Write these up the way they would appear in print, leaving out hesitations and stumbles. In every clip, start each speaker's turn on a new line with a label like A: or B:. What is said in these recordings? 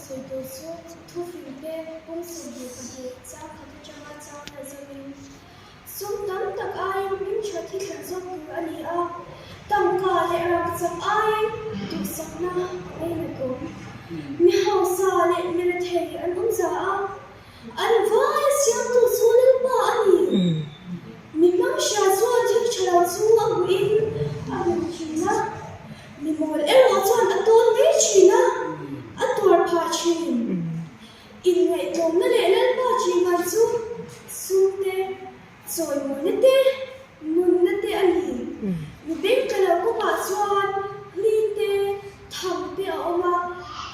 A: Sui tu su thu phim pe kung sum hi ka hi cha kha tu changa cha na zamin sum tam tak ai min cha thi than zok ku ani a tam ka le ra ka cham ai tu sak na ai na ko mi hau sa le mi na thei an za a an vai siam tu su le ba ani mi mang sha su an thi chalo su a bu in a min china mi mol el ha chan a ton ve china a tor pha chin in ngai tom na le lal pa chi ma chu su te choi mo ne te nun na te ani mi bek kala ko pa chuan li te tham te a oma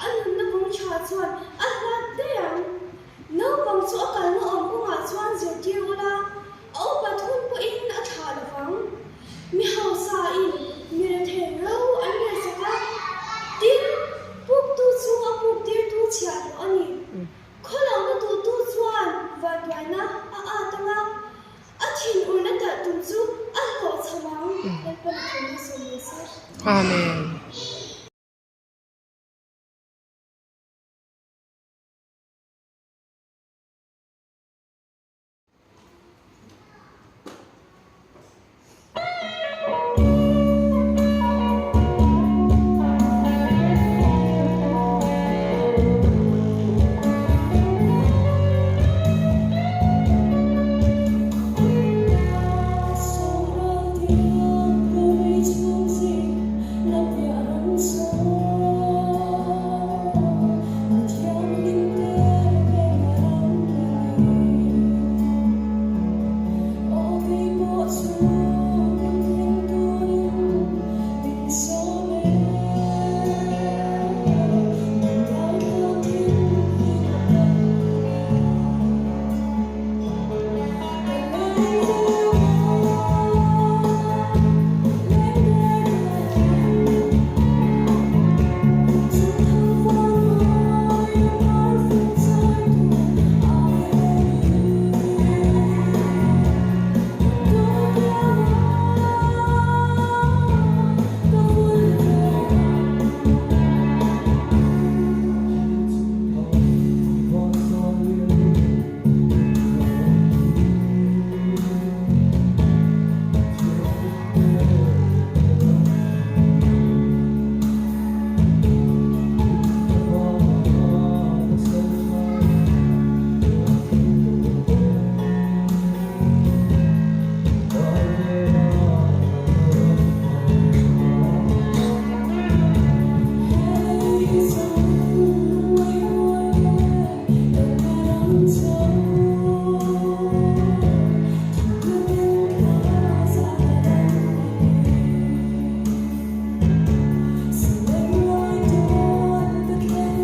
A: an na bong cha chuan a la te ang no bang chu a kal na om ko ma chuan zo ti ola au pa thun po in a tha la wang mi hau sa in mi re the ro an le sa ka tin puk tu chu a puk tir tu chia ani khola na tu chuan va dwai na a tanga a thin ur na ta tum chu a ho chamang le pa thun na so me sa
B: amen
C: Hãy subscribe cho kênh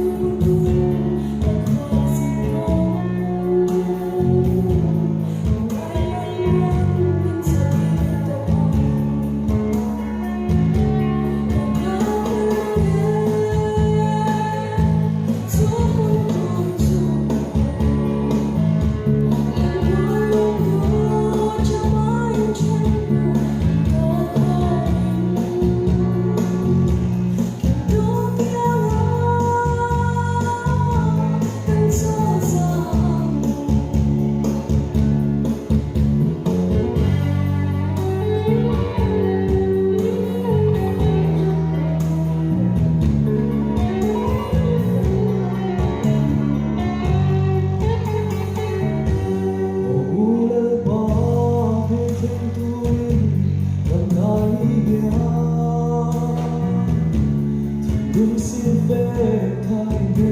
C: Ghiền Mì Gõ để không bỏ lỡ những video hấp dẫn